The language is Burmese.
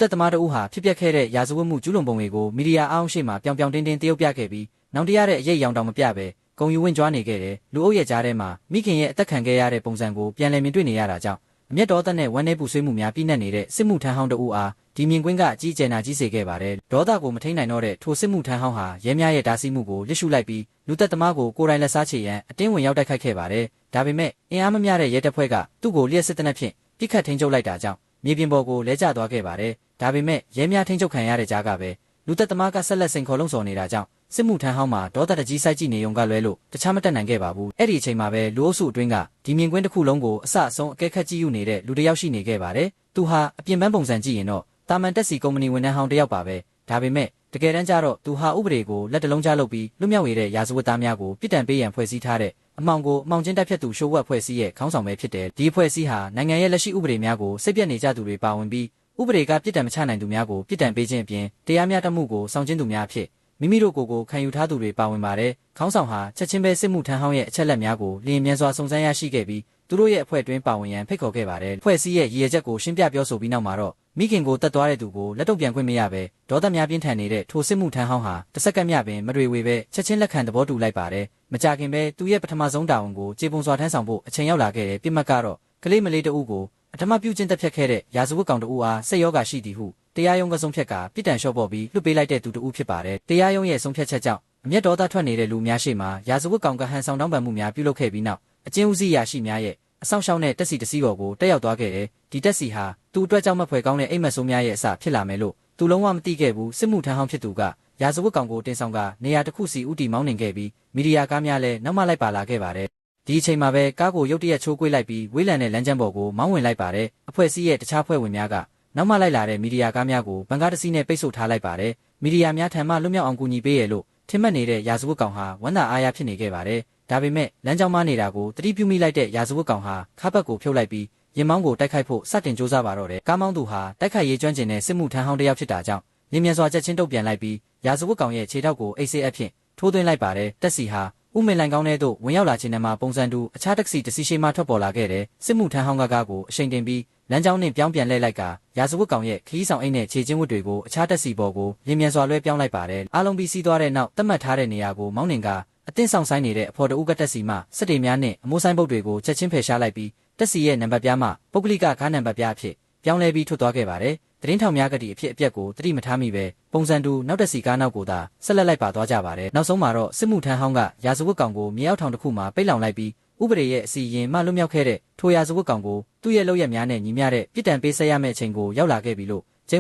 တက်သမားတို့ဟာဖြစ်ပျက်ခဲ့တဲ့ရာဇဝတ်မှုကျူးလွန်ပုံတွေကိုမီဒီယာအားလုံးရှေ့မှာပြောင်ပြောင်တင်းတင်းတရုပ်ပြခဲ့ပြီးနောင်တရတဲ့အရေးရောင်တောင်မပြပဲဂုံယူဝင့်ကြွားနေခဲ့တယ်လူအုပ်ရဲ့ကြားထဲမှာမိခင်ရဲ့အသက်ခံခဲ့ရတဲ့ပုံစံကိုပြန်လည်မြင်တွေ့နေရတာကြောင့်အမျက်တော်သက်နဲ့ဝမ်းနည်းပူဆွေးမှုများပြည့်နှက်နေတဲ့စစ်မှုထမ်းဟောင်းတို့အားဒီမြင်ကွင်းကအကြီးအကျယ်နာကြီးစေခဲ့ပါတယ်ဒေါသကိုမထိန်နိုင်တော့တဲ့ထိုစစ်မှုထမ်းဟောင်းဟာရဲများရဲ့ဓာစီမှုကိုလျှစ်ရှုလိုက်ပြီးလူသက်သမားကိုကိုယ်တိုင်လက်စားချေရန်အတင်းဝင်ရောက်တိုက်ခိုက်ခဲ့ပါတယ်ဒါပေမဲ့အင်အားမမျှတဲ့ရဲတပ်ဖွဲ့ကသူ့ကိုလျှက်စစ်တပ်နဲ့ဖြင့်ပြစ်ခတ်ထိန်းချုပ်လိုက်တာကြောင့်မြေပြင်ပေါ်ကိုလဲကျသွားခဲ့ပါတယ်ဒါပေမဲ့ရဲများထိန်းချုပ်ခံရတဲ့ကြားကပဲလူသက်သမားကဆက်လက်စိန်ခေါ်လုံဆော်နေတာကြောင့်စစ်မှုထမ်းဟောင်းမှာဒေါသတကြီးစိုက်ကြည့်နေုံကလွဲလို့တခြားမတက်နိုင်ခဲ့ပါဘူးအဲ့ဒီအချိန်မှာပဲလူအုပ်စုအတွင်းကဒီမြင်ကွင်းတစ်ခုလုံးကိုအဆအဆုံးအကဲခတ်ကြည့်ယူနေတဲ့လူတစ်ယောက်ရှိနေခဲ့ပါတယ်သူဟာအပြင်ပန်းပုံစံကြည့်ရင်တော့တာမန်တက်စီကုမ္ပဏီဝန်ထမ်းဟောင်းတစ်ယောက်ပါပဲဒါပေမဲ့တကယ်တမ်းကျတော့သူဟာဥပဒေကိုလက်တလုံးချလုပ်ပြီးလွတ်မြောက်ရတဲ့ရာဇဝတ်သားများကိုပြစ်ဒဏ်ပေးရန်ဖွဲ့စည်းထားတဲ့အမှောင်ကိုအမှောင်ချင်းတက်ဖြတ်သူရှိုးဝက်ဖွဲ့စည်းရဲ့ခေါင်းဆောင်ပဲဖြစ်တယ်ဒီအဖွဲ့အစည်းဟာနိုင်ငံရဲ့လက်ရှိဥပဒေများကိုစိတ်ပြည့်နေကြသူတွေပါဝင်ပြီးဥပဒေကပြစ်ဒဏ်မချနိုင်သူများကိုပြစ်ဒဏ်ပေးခြင်းအပြင်တရားမျှတမှုကိုဆောင်ကျဉ်သူများဖြစ်မိမိတို့ကိုခံယူထားသူတွေပါဝင်ပါတယ်ခေါင်းဆောင်ဟာချက်ချင်းပဲစစ်မှုထမ်းဟောင်းရဲ့အချက်လက်များကိုလျင်မြန်စွာစုံစမ်းရရှိခဲ့ပြီးသူတို့ရဲ့အဖွဲ့တွင်းပါဝင်ရန်ဖိတ်ခေါ်ခဲ့ပါတယ်အဖွဲ့အစည်းရဲ့ရည်ရွယ်ချက်ကိုရှင်းပြပြောဆိုပြီးနောက်မှာတော့မိခင်ကိုတတ်သွားတဲ့သူကိုလက်တော့ပြန်ခွင့်မရပဲဒေါသများပြင်းထန်နေတဲ့ထိုစစ်မှုထမ်းဟောင်းဟာတစ်စက္ကန့်မျှပင်မတွေဝေပဲချက်ချင်းလက်ခံသဘောတူလိုက်ပါတယ်မကြခင်ပဲသူရဲ့ပထမဆုံးတာဝန်ကိုခြေပုံစွာထမ်းဆောင်ဖို့အချိန်ရောက်လာခဲ့တဲ့ပြစ်မှတ်ကတော့ကလေးမလေးတဦးကိုအထမပြုခြင်းတက်ဖြတ်ခဲ့တဲ့ရာဇဝတ်ကောင်တဦးအားစိတ်ယောဂရှိသည်ဟုတရားရုံးကဆုံးဖြတ်ကပြစ်ဒဏ်လျှော့ပေါ့ပြီးလွှတ်ပေးလိုက်တဲ့သူတဦးဖြစ်ပါတယ်တရားရုံးရဲ့ဆုံးဖြတ်ချက်ကြောင့်အမျက်ဒေါသထွက်နေတဲ့လူများရှေ့မှာရာဇဝတ်ကောင်ကဟန်ဆောင်တောင်းပန်မှုများပြုလုပ်ခဲ့ပြီးနောက်အကျဉ်းဦးစီးရာရှိများရဲ့အဆောင်ရှောက်တဲ့တက်စီတစီပေါ်ကိုတက်ရောက်သွားခဲ့တယ်ဒီတက်စီဟာသူ့အတွက်ကြောင့်မဖွယ်ကောင်းတဲ့အိမ်မက်ဆိုးများရဲ့အစဖြစ်လာမယ်လို့သူလုံးဝမသိခဲ့ဘူးစစ်မှုထမ်းဟောင်းဖြစ်သူကရာဇဝတ်ကောင်ကိုတင်ဆောင်ကနေရာတစ်ခုစီဥတီမောင်းနှင်ခဲ့ပြီးမီဒီယာကားများလည်းနောက်မှလိုက်ပါလာခဲ့ပါတယ်ဒီအချိန်မှာပဲကားကိုရုတ်တရက်ချိုးကွေးလိုက်ပြီးဝေးလံတဲ့လမ်းကျန်းပေါ်ကိုမောင်းဝင်လိုက်ပါတယ်အဖွဲ့အစည်းရဲ့တခြားဖွဲ့ဝင်များကနောက်မှလိုက်လာတဲ့မီဒီယာကားများကိုဘန်ကားတစ်စီးနဲ့ပိတ်ဆို့ထားလိုက်ပါတယ်မီဒီယာများထံမှလွတ်မြောက်အောင်ကူညီပေးရလို့ထင်မှတ်နေတဲ့ရာဇဝတ်ကောင်ဟာဝမ်းသာအားရဖြစ်နေခဲ့ပါတယ်ဒါပေမဲ့လမ်းကြောင်းမနေတာကိုတတိပြုမိလိုက်တဲ့ရာဇဝတ်ကောင်ဟာခါဘက်ကိုဖြုတ်လိုက်ပြီးရင်မောင်းကိုတိုက်ခိုက်ဖို့စတင်စူးစမ်းပါတော့တယ်ကားမောင်းသူဟာတိုက်ခိုက်ရေးကျွမ်းကျင်တဲ့စစ်မှုထမ်းဟောင်းတစ်ယောက်ဖြစ်တာကြောင့်လင်းမြန်စွာချက်ချင်းတုတ်ပြန်လိုက်ပြီးရာဇဝတ်ကောင်ရဲ့ခြေထောက်ကိုအိတ်ဆေးအဖြစ်ထိုးသွင်းလိုက်ပါတယ်တက်စီဟာဥမင်လိုင်ကောင်းတဲ့သို့ဝင်ရောက်လာခြင်းနဲ့မှပုံစံတူအခြားတက္ကစီတစ်စီးရှိမှထွက်ပေါ်လာခဲ့တယ်စစ်မှုထမ်းဟောင်းကားကိုအရှိန်တင်ပြီးလမ်းကြောင်းနဲ့ပြောင်းပြန်လှည့်လိုက်ကရာဇဝတ်ကောင်ရဲ့ခီးဆောင်အိတ်နဲ့ခြေချင်းဝတ်တွေကိုအခြားတက်စီပေါ်ကိုလင်းမြန်စွာလွှဲပြောင်းလိုက်ပါတယ်အားလုံးပြီးစီးသွားတဲ့နောက်သတ်မှတ်ထားတဲ့နေရာကိုမောင်းနှင်ကအသင်းဆောင်ဆိုင်နေတဲ့အဖော်တဦးကတက်စီမှစက်တွေများနဲ့အမိုးဆိုင်ပုတ်တွေကိုချက်ချင်းဖယ်ရှားလိုက်ပြီးတက်စီရဲ့နံပါတ်ပြားမှပုဂ္ဂလိကကားနံပါတ်ပြားအဖြစ်ပြောင်းလဲပြီးထွက်သွားခဲ့ပါတယ်သတင်းထောက်များကတိအဖြစ်အပျက်ကိုတတိမထားမိပဲပုံစံတူနောက်တက်စီကားနောက်ကိုသာဆက်လက်လိုက်ပါသွားကြပါတယ်နောက်ဆုံးမှာတော့စစ်မှုထမ်းဟောင်းကရာဇဝတ်ကောင်ကိုမြေအောက်ထောင်တစ်ခုမှာပိတ်လောင်လိုက်ပြီးဥပဒေရဲ့အစီရင်မှလွတ်မြောက်ခဲ့တဲ့ထိုရာဇဝတ်ကောင်ကိုသူ့ရဲ့လုပ်ရက်များနဲ့ညီမျှတဲ့ပြစ်ဒဏ်ပေးဆက်ရမယ့်အချိန်ကိုရောက်လာခဲ့ပြီလို့